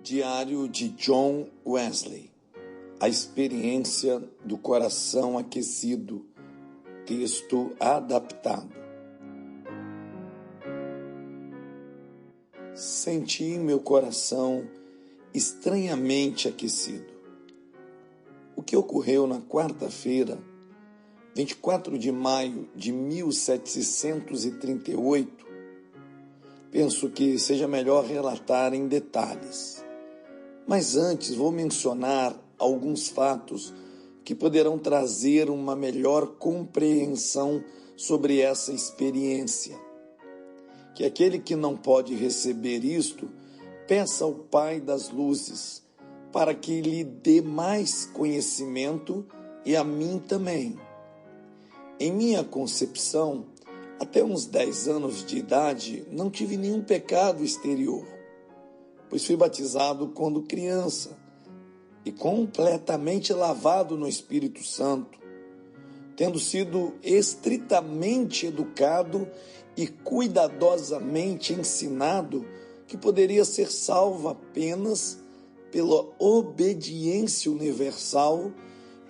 Diário de John Wesley. A experiência do coração aquecido. Texto adaptado. Senti meu coração estranhamente aquecido. O que ocorreu na quarta-feira, 24 de maio de 1738, penso que seja melhor relatar em detalhes. Mas antes vou mencionar alguns fatos que poderão trazer uma melhor compreensão sobre essa experiência. Que aquele que não pode receber isto, peça ao Pai das Luzes, para que lhe dê mais conhecimento e a mim também. Em minha concepção, até uns 10 anos de idade, não tive nenhum pecado exterior, pois fui batizado quando criança e completamente lavado no Espírito Santo, tendo sido estritamente educado e cuidadosamente ensinado que poderia ser salvo apenas pela obediência universal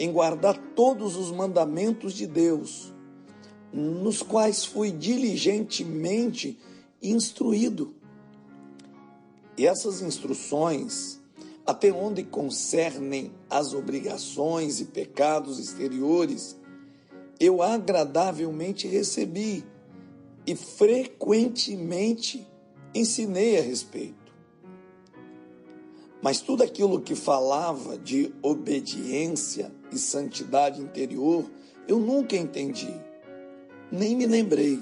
em guardar todos os mandamentos de Deus, nos quais fui diligentemente instruído. E essas instruções, até onde concernem as obrigações e pecados exteriores, eu agradavelmente recebi e frequentemente ensinei a respeito. Mas tudo aquilo que falava de obediência e santidade interior, eu nunca entendi, nem me lembrei.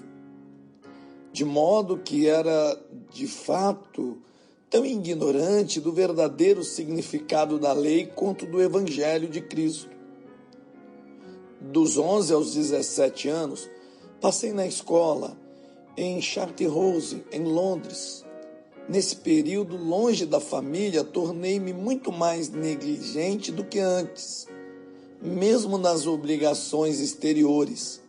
De modo que era, de fato, tão ignorante do verdadeiro significado da lei quanto do Evangelho de Cristo. Dos 11 aos 17 anos, passei na escola em Charterhouse, em Londres. Nesse período, longe da família, tornei-me muito mais negligente do que antes, mesmo nas obrigações exteriores,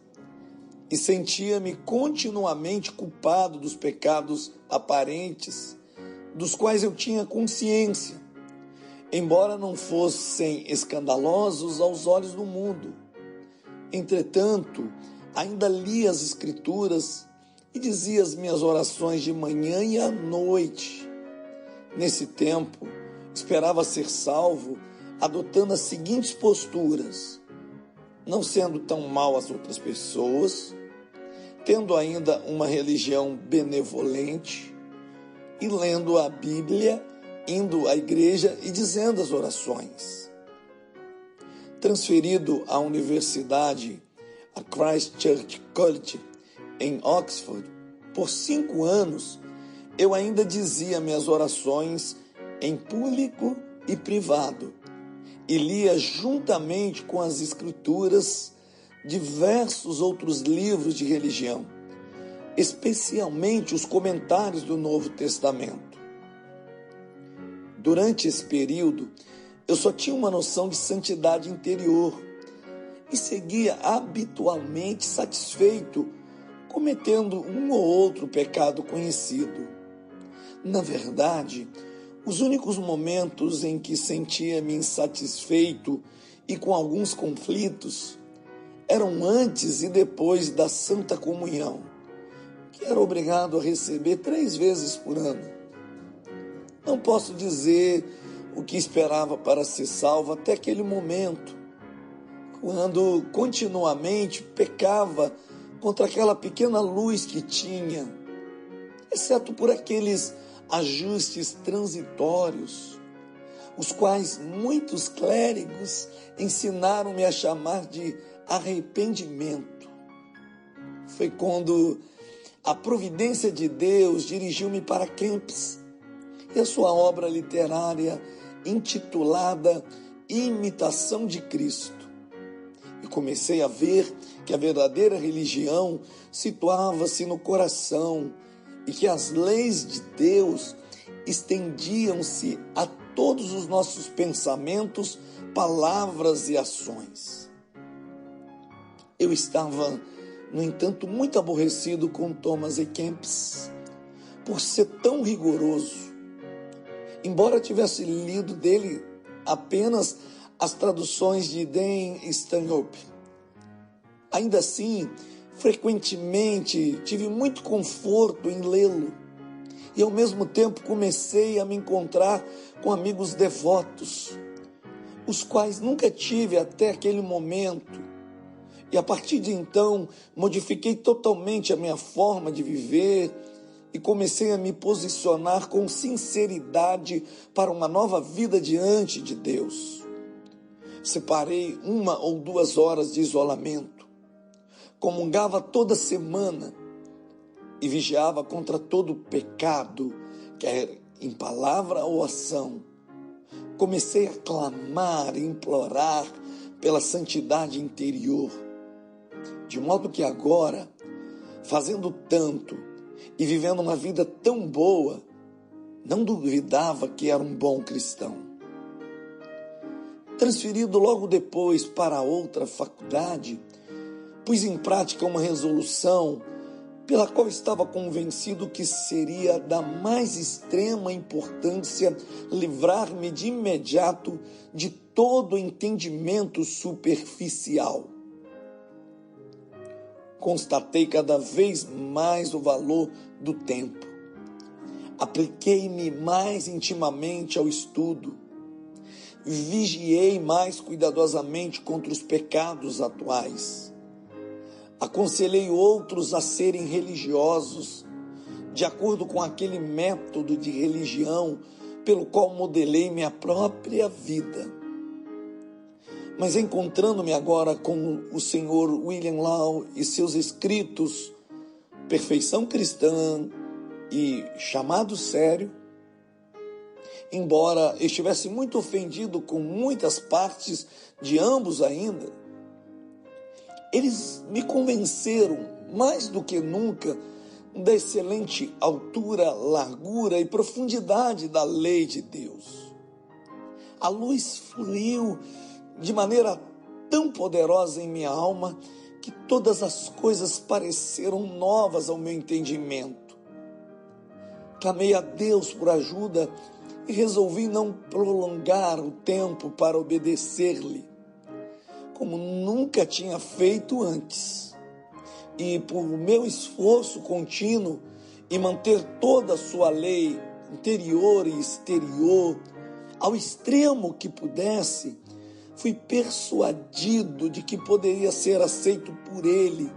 e sentia-me continuamente culpado dos pecados aparentes, dos quais eu tinha consciência, embora não fossem escandalosos aos olhos do mundo. Entretanto, ainda lia as Escrituras e dizia as minhas orações de manhã e à noite. Nesse tempo, esperava ser salvo, adotando as seguintes posturas: não sendo tão mal às outras pessoas, tendo ainda uma religião benevolente e lendo a Bíblia, indo à igreja e dizendo as orações. Transferido à universidade, a Christ Church College, em Oxford, por 5 anos, eu ainda dizia minhas orações em público e privado, e lia juntamente com as Escrituras diversos outros livros de religião, especialmente os comentários do Novo Testamento. Durante esse período, eu só tinha uma noção de santidade interior e seguia habitualmente satisfeito, cometendo um ou outro pecado conhecido. Na verdade, os únicos momentos em que sentia-me insatisfeito e com alguns conflitos eram antes e depois da Santa Comunhão, que era obrigado a receber 3 vezes por ano. Não posso dizer o que esperava para ser salvo até aquele momento, quando continuamente pecava contra aquela pequena luz que tinha, exceto por aqueles ajustes transitórios, os quais muitos clérigos ensinaram-me a chamar de arrependimento. Foi quando a providência de Deus dirigiu-me para Kempis e a sua obra literária intitulada Imitação de Cristo. E comecei a ver que a verdadeira religião situava-se no coração e que as leis de Deus estendiam-se a todos os nossos pensamentos, palavras e ações. Eu estava, no entanto, muito aborrecido com Thomas A. Kempis por ser tão rigoroso embora tivesse lido dele apenas as traduções de Dan Stanhope. Ainda assim, frequentemente tive muito conforto em lê-lo e, ao mesmo tempo, comecei a me encontrar com amigos devotos, os quais nunca tive até aquele momento. E a partir de então, modifiquei totalmente a minha forma de viver e comecei a me posicionar com sinceridade para uma nova vida diante de Deus. Separei 1 ou 2 horas de isolamento, comungava toda semana e vigiava contra todo pecado, quer em palavra ou ação. Comecei a clamar e implorar pela santidade interior, de modo que agora, fazendo tanto e vivendo uma vida tão boa, não duvidava que era um bom cristão. Transferido logo depois para outra faculdade, pus em prática uma resolução pela qual estava convencido que seria da mais extrema importância livrar-me de imediato de todo entendimento superficial. Constatei cada vez mais o valor do tempo. Apliquei-me mais intimamente ao estudo. Vigiei mais cuidadosamente contra os pecados atuais. Aconselhei outros a serem religiosos, de acordo com aquele método de religião pelo qual modelei minha própria vida. Mas encontrando-me agora com o Sr. William Law e seus escritos Perfeição Cristã e Chamado Sério, embora estivesse muito ofendido com muitas partes de ambos ainda, eles me convenceram mais do que nunca da excelente altura, largura e profundidade da lei de Deus. A luz fluiu de maneira tão poderosa em minha alma que todas as coisas pareceram novas ao meu entendimento. Clamei a Deus por ajuda e resolvi não prolongar o tempo para obedecer-lhe, como nunca tinha feito antes. E por meu esforço contínuo em manter toda a sua lei interior e exterior ao extremo que pudesse, fui persuadido de que poderia ser aceito por ele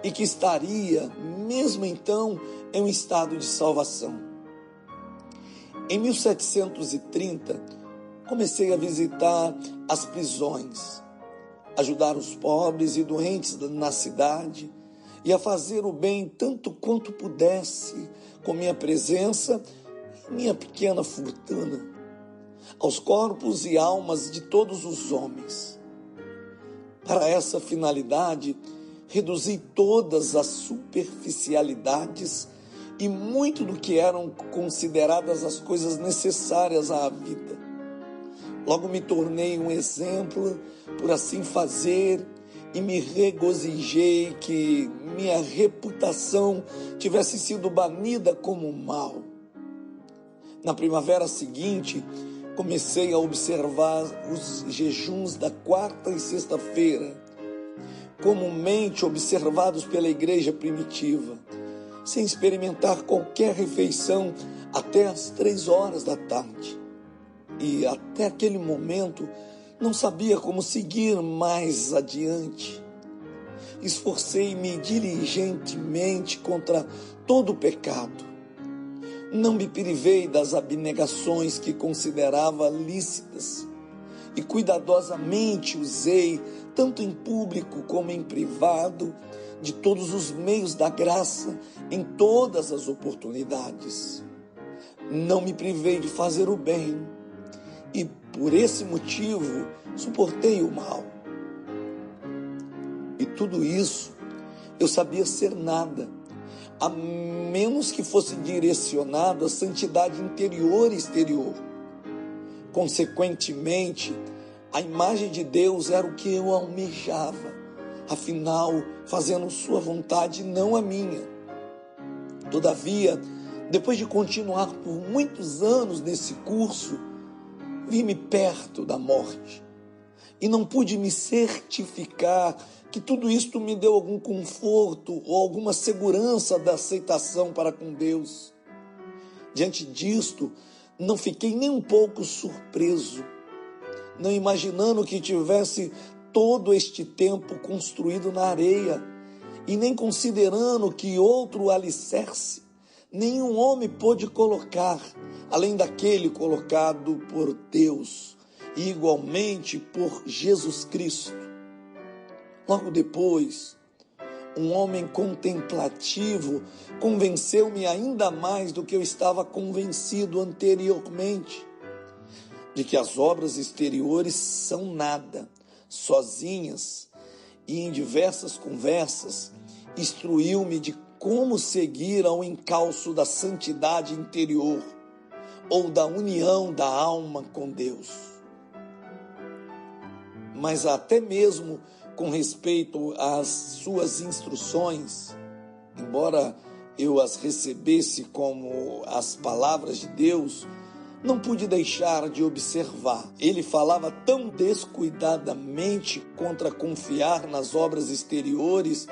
e que estaria, mesmo então, em um estado de salvação. Em 1730, comecei a visitar as prisões, ajudar os pobres e doentes na cidade e a fazer o bem tanto quanto pudesse com minha presença e minha pequena fortuna aos corpos e almas de todos os homens. Para essa finalidade, reduzi todas as superficialidades e muito do que eram consideradas as coisas necessárias à vida. Logo me tornei um exemplo por assim fazer e me regozijei que minha reputação tivesse sido banida como mal. Na primavera seguinte, comecei a observar os jejuns da quarta e sexta-feira, comumente observados pela igreja primitiva, sem experimentar qualquer refeição até às 3 horas da tarde. E até aquele momento não sabia como seguir mais adiante. Esforcei-me diligentemente contra todo o pecado. Não me privei das abnegações que considerava lícitas e cuidadosamente usei, tanto em público como em privado, de todos os meios da graça em todas as oportunidades. Não me privei de fazer o bem e, por esse motivo, suportei o mal. E tudo isso eu sabia ser nada, a menos que fosse direcionado à santidade interior e exterior. Consequentemente, a imagem de Deus era o que eu almejava, afinal, fazendo sua vontade, não a minha. Todavia, Depois de continuar por muitos anos nesse curso, vi-me perto da morte e não pude me certificar que tudo isto me deu algum conforto ou alguma segurança da aceitação para com Deus. Diante disto, não fiquei nem um pouco surpreso, não imaginando que tivesse todo este tempo construído na areia e nem considerando que outro alicerce nenhum homem pôde colocar, além daquele colocado por Deus e igualmente por Jesus Cristo. Logo depois, um homem contemplativo convenceu-me ainda mais do que eu estava convencido anteriormente, de que as obras exteriores são nada, sozinhas, e em diversas conversas instruiu-me de como seguir ao encalço da santidade interior ou da união da alma com Deus. Mas até mesmo com respeito às suas instruções, embora eu as recebesse como as palavras de Deus, não pude deixar de observar. Ele falava tão descuidadamente contra confiar nas obras exteriores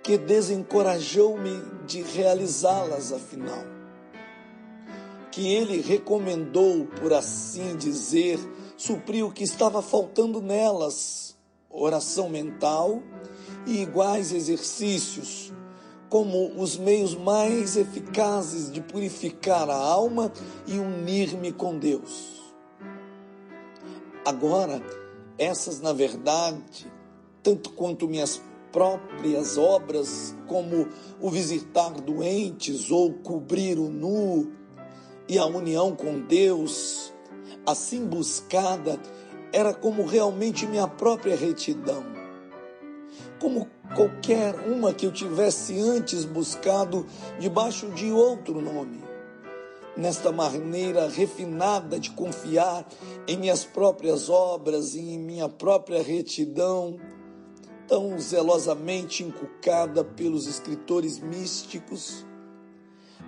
que desencorajou-me de realizá-las afinal. Que ele recomendou, por assim dizer, suprir o que estava faltando nelas, oração mental e iguais exercícios, como os meios mais eficazes de purificar a alma e unir-me com Deus. Agora, essas, na verdade, tanto quanto minhas próprias obras, como o visitar doentes ou cobrir o nu, e a união com Deus, assim buscada, era como realmente minha própria retidão. Como qualquer uma que eu tivesse antes buscado debaixo de outro nome. Nesta maneira refinada de confiar em minhas próprias obras e em minha própria retidão, tão zelosamente inculcada pelos escritores místicos,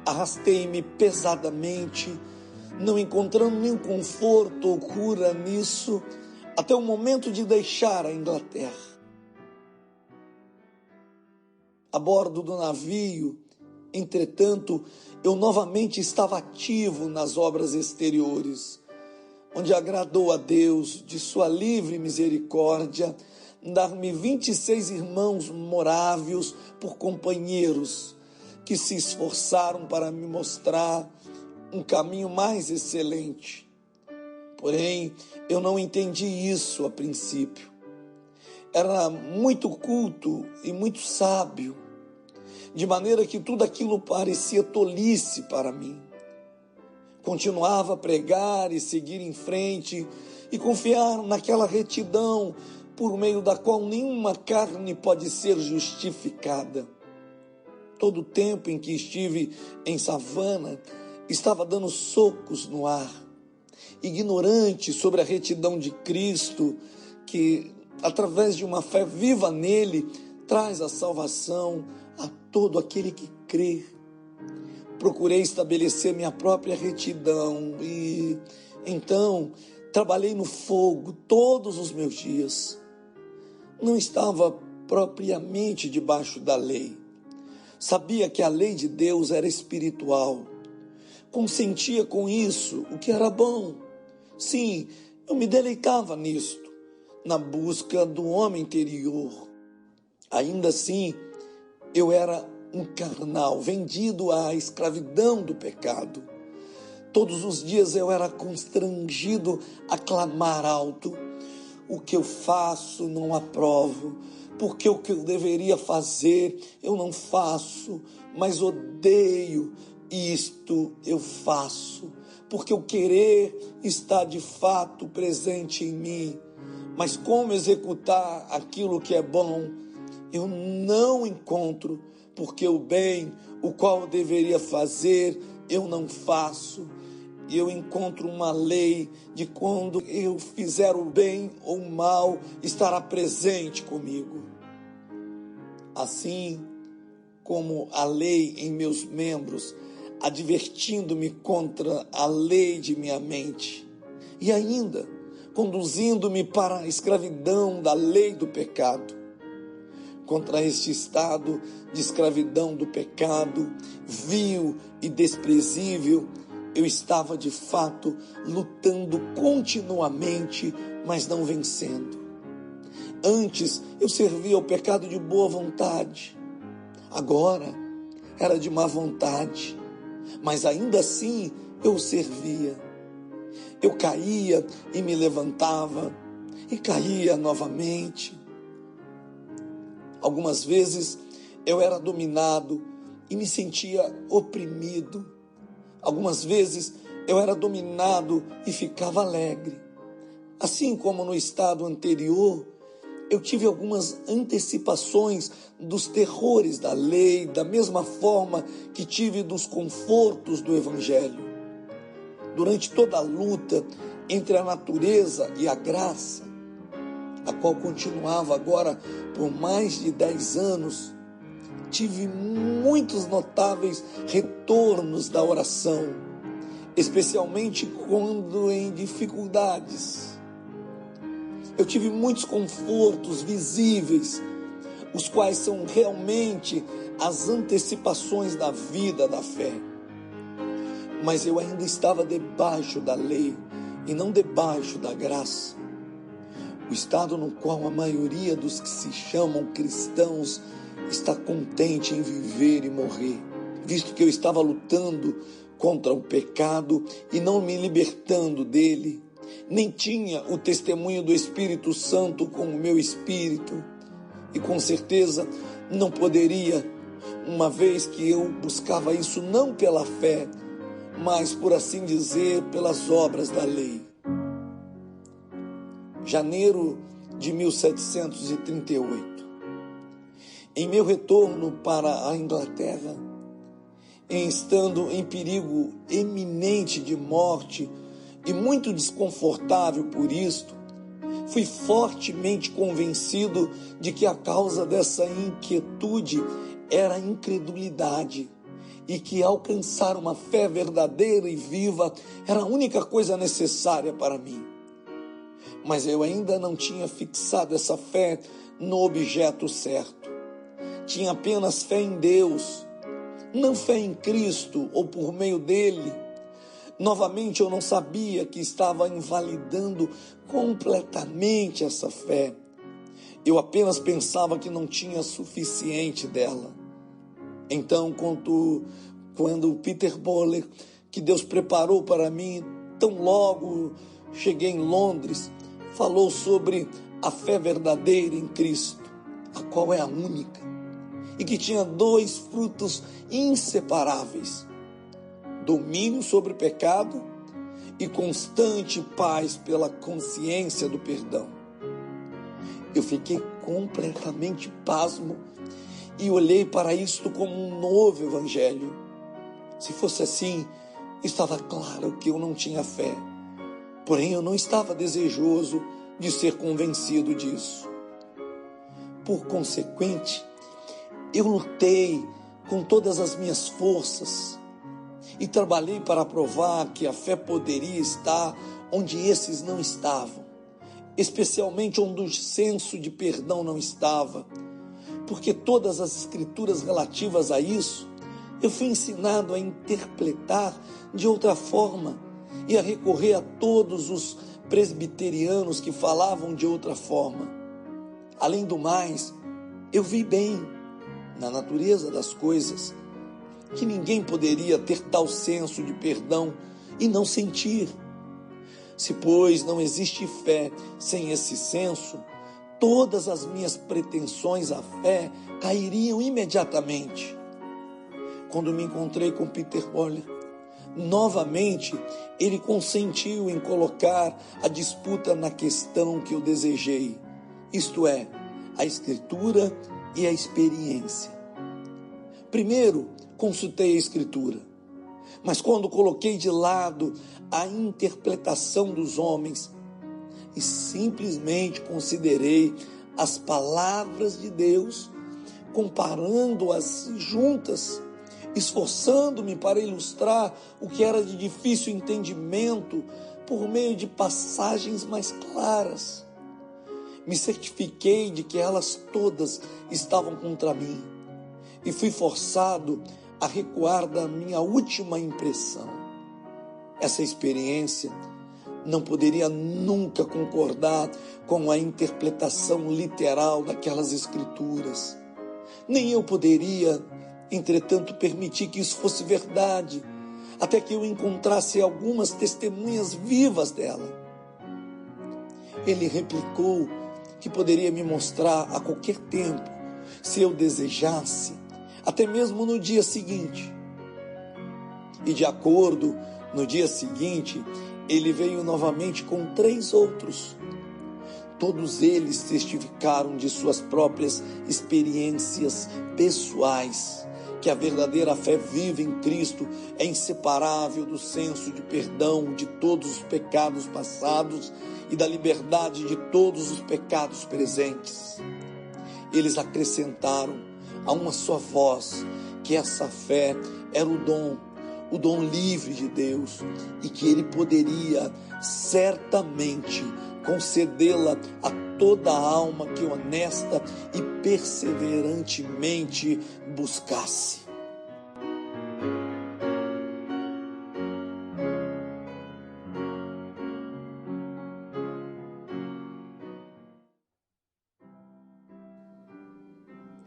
arrastei-me pesadamente, não encontrando nenhum conforto ou cura nisso, até o momento de deixar a Inglaterra. A bordo do navio, entretanto, eu novamente estava ativo nas obras exteriores, onde agradou a Deus, de sua livre misericórdia, dar-me 26 irmãos morávios por companheiros, que se esforçaram para me mostrar um caminho mais excelente. Porém, eu não entendi isso a princípio. Era muito culto e muito sábio, de maneira que tudo aquilo parecia tolice para mim. Continuava a pregar e seguir em frente e confiar naquela retidão por meio da qual nenhuma carne pode ser justificada. Todo o tempo em que estive em Savannah, estava dando socos no ar, ignorante sobre a retidão de Cristo, que, através de uma fé viva nele, traz a salvação a todo aquele que crê. Procurei estabelecer minha própria retidão e, então, trabalhei no fogo todos os meus dias. Não estava propriamente debaixo da lei. Sabia que a lei de Deus era espiritual. Consentia com isso, o que era bom. Sim, eu me deleitava nisto, na busca do homem interior. Ainda assim, eu era um carnal, vendido à escravidão do pecado. Todos os dias eu era constrangido a clamar alto: o que eu faço não aprovo, porque o que eu deveria fazer eu não faço, mas odeio isto eu faço, porque o querer está de fato presente em mim, mas como executar aquilo que é bom eu não encontro, porque o bem, o qual eu deveria fazer, eu não faço. E eu encontro uma lei de quando eu fizer o bem ou o mal, estará presente comigo. Assim como a lei em meus membros, advertindo-me contra a lei de minha mente e ainda conduzindo-me para a escravidão da lei do pecado. Contra este estado de escravidão do pecado, vil e desprezível, eu estava de fato lutando continuamente, mas não vencendo. Antes eu servia ao pecado de boa vontade, agora era de má vontade, mas ainda assim eu o servia. Eu caía e me levantava, e caía novamente. Algumas vezes eu era dominado e me sentia oprimido. Algumas vezes eu era dominado e ficava alegre. Assim como no estado anterior, eu tive algumas antecipações dos terrores da lei, da mesma forma que tive dos confortos do Evangelho. Durante toda a luta entre a natureza e a graça, a qual continuava agora por mais de 10 anos, tive muitos notáveis retornos da oração, especialmente quando em dificuldades. Eu tive muitos confortos visíveis, os quais são realmente as antecipações da vida da fé. Mas eu ainda estava debaixo da lei e não debaixo da graça. O estado no qual a maioria dos que se chamam cristãos está contente em viver e morrer, visto que eu estava lutando contra o pecado e não me libertando dele, nem tinha o testemunho do Espírito Santo com o meu espírito, e com certeza não poderia, uma vez que eu buscava isso não pela fé, mas, por assim dizer, pelas obras da lei. Janeiro de 1738. Em meu retorno para a Inglaterra, estando em perigo eminente de morte e muito desconfortável por isto, fui fortemente convencido de que a causa dessa inquietude era a incredulidade e que alcançar uma fé verdadeira e viva era a única coisa necessária para mim. Mas eu ainda não tinha fixado essa fé no objeto certo. Tinha apenas fé em Deus, não fé em Cristo ou por meio dele. Novamente eu não sabia que estava invalidando completamente essa fé. Eu apenas pensava que não tinha suficiente dela. Então, quando Peter Boller, que Deus preparou para mim, tão logo cheguei em Londres, falou sobre a fé verdadeira em Cristo, a qual é a única, e que tinha 2 frutos inseparáveis: domínio sobre o pecado e constante paz pela consciência do perdão. Eu fiquei completamente pasmo e olhei para isto como um novo evangelho. Se fosse assim, estava claro que eu não tinha fé. Porém, eu não estava desejoso de ser convencido disso. Por consequente, eu lutei com todas as minhas forças e trabalhei para provar que a fé poderia estar onde esses não estavam, especialmente onde o senso de perdão não estava, porque todas as escrituras relativas a isso eu fui ensinado a interpretar de outra forma e a recorrer a todos os presbiterianos que falavam de outra forma. Além do mais, eu vi bem, na natureza das coisas, que ninguém poderia ter tal senso de perdão e não sentir. Se, pois, não existe fé sem esse senso, todas as minhas pretensões à fé cairiam imediatamente. Quando me encontrei com Peter Boller, novamente ele consentiu em colocar a disputa na questão que eu desejei, isto é, a Escritura e a experiência. Primeiro, consultei a Escritura, mas quando coloquei de lado a interpretação dos homens e simplesmente considerei as palavras de Deus, comparando-as juntas, esforçando-me para ilustrar o que era de difícil entendimento por meio de passagens mais claras. Me certifiquei de que elas todas estavam contra mim e fui forçado a recuar da minha última impressão. Essa experiência não poderia nunca concordar com a interpretação literal daquelas escrituras. Nem eu poderia, entretanto, permitir que isso fosse verdade, até que eu encontrasse algumas testemunhas vivas dela. Ele replicou que poderia me mostrar a qualquer tempo, se eu desejasse, até mesmo no dia seguinte. E de acordo, no dia seguinte, ele veio novamente com 3 outros. Todos eles testificaram de suas próprias experiências pessoais, que a verdadeira fé viva em Cristo é inseparável do senso de perdão de todos os pecados passados e da liberdade de todos os pecados presentes. Eles acrescentaram a uma só voz que essa fé era o dom livre de Deus, e que Ele poderia certamente concedê-la a toda alma que honesta e perseverantemente buscasse.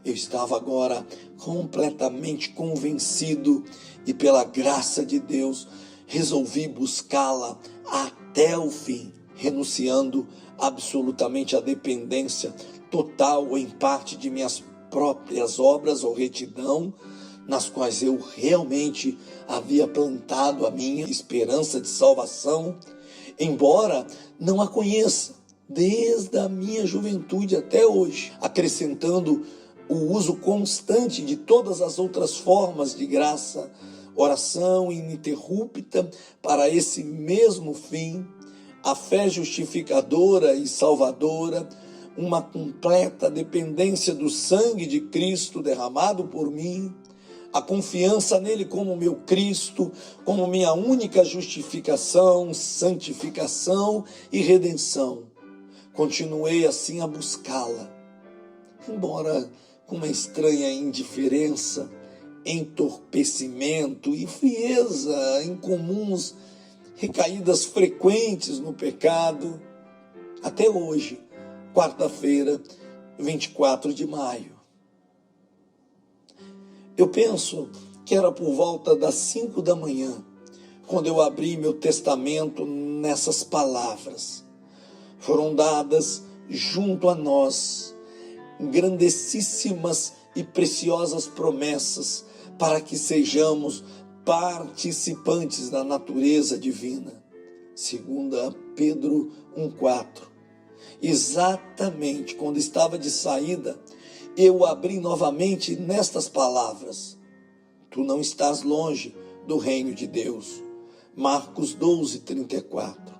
Eu estava agora completamente convencido e, pela graça de Deus, resolvi buscá-la até o fim, renunciando absolutamente à dependência total ou em parte de minhas próprias obras ou retidão, nas quais eu realmente havia plantado a minha esperança de salvação, embora não a conheça desde a minha juventude até hoje, acrescentando o uso constante de todas as outras formas de graça, oração ininterrupta para esse mesmo fim, a fé justificadora e salvadora, uma completa dependência do sangue de Cristo derramado por mim, a confiança nele como meu Cristo, como minha única justificação, santificação e redenção. Continuei assim a buscá-la, embora com uma estranha indiferença, entorpecimento e frieza incomuns, recaídas frequentes no pecado, até hoje, quarta-feira, 24 de maio. Eu penso que era por volta das 5 da manhã, quando eu abri meu testamento nessas palavras. Foram dadas junto a nós grandessíssimas e preciosas promessas para que sejamos participantes da natureza divina. 2 Pedro 1,4. Exatamente quando estava de saída, eu abri novamente nestas palavras: tu não estás longe do reino de Deus. Marcos 12:34.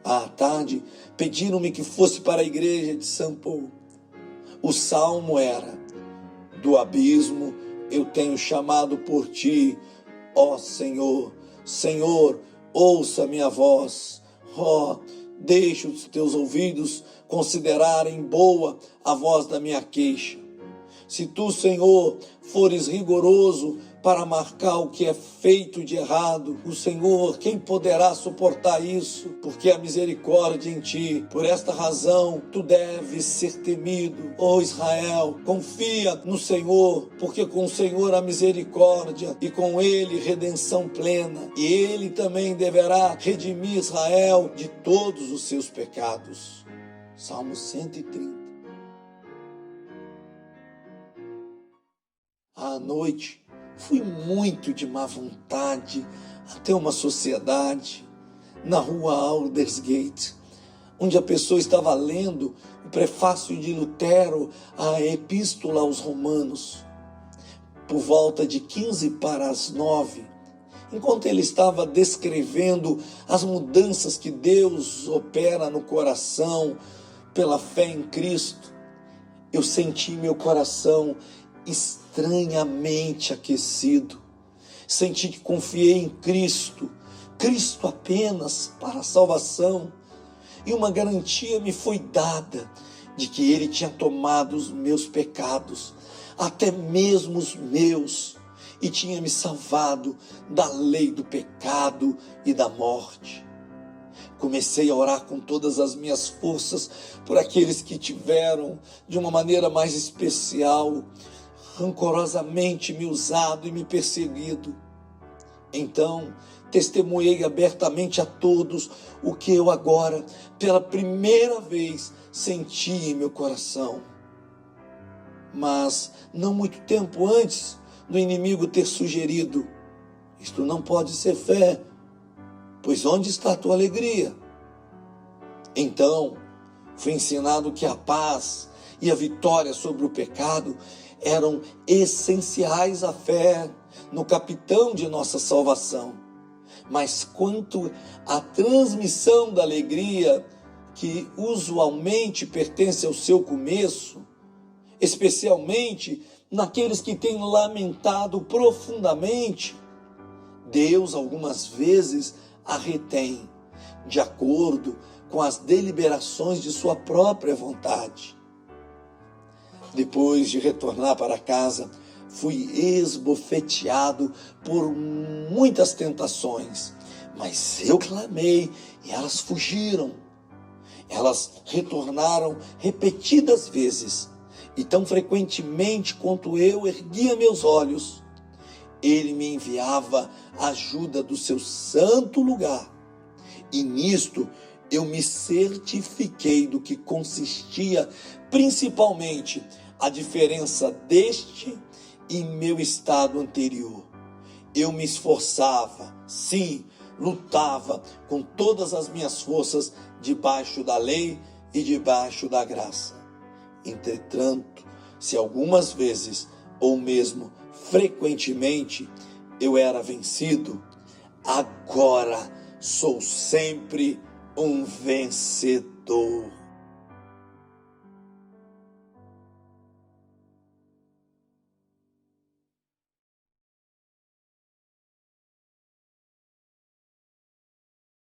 À tarde, pediram-me que fosse para a igreja de São Paulo. O salmo era: do abismo eu tenho chamado por ti, ó Senhor. Senhor, ouça minha voz. Ó, deixa os teus ouvidos considerarem boa a voz da minha queixa. Se tu, Senhor, fores rigoroso para marcar o que é feito de errado, o Senhor, quem poderá suportar isso? Porque a misericórdia em ti. Por esta razão, tu deves ser temido. Ó Israel, confia no Senhor, porque com o Senhor há misericórdia e com ele redenção plena. E ele também deverá redimir Israel de todos os seus pecados. Salmo 130. À noite, fui muito de má vontade até uma sociedade na rua Aldersgate, onde a pessoa estava lendo o prefácio de Lutero à Epístola aos Romanos. Por volta de 8:45, enquanto ele estava descrevendo as mudanças que Deus opera no coração pela fé em Cristo, eu senti meu coração extremamente estranhamente aquecido. Senti que confiei em Cristo, Cristo apenas para a salvação, e uma garantia me foi dada de que Ele tinha tomado os meus pecados, até mesmo os meus, e tinha me salvado da lei do pecado e da morte. Comecei a orar com todas as minhas forças por aqueles que tiveram, de uma maneira mais especial, rancorosamente me usado e me perseguido. Então, testemunhei abertamente a todos o que eu agora, pela primeira vez, senti em meu coração. Mas, não muito tempo antes do inimigo ter sugerido: isto não pode ser fé, pois onde está a tua alegria? Então, fui ensinado que a paz e a vitória sobre o pecado eram essenciais à fé no capitão de nossa salvação. Mas quanto à transmissão da alegria, que usualmente pertence ao seu começo, especialmente naqueles que têm lamentado profundamente, Deus algumas vezes a retém, de acordo com as deliberações de sua própria vontade. Depois de retornar para casa, fui esbofeteado por muitas tentações, mas eu clamei e elas fugiram. Elas retornaram repetidas vezes, e tão frequentemente quanto eu erguia meus olhos, Ele me enviava a ajuda do seu santo lugar. E nisto eu me certifiquei do que consistia principalmente a diferença deste e meu estado anterior. Eu me esforçava, sim, lutava com todas as minhas forças debaixo da lei e debaixo da graça. Entretanto, se algumas vezes, ou mesmo frequentemente, eu era vencido, agora sou sempre um vencedor.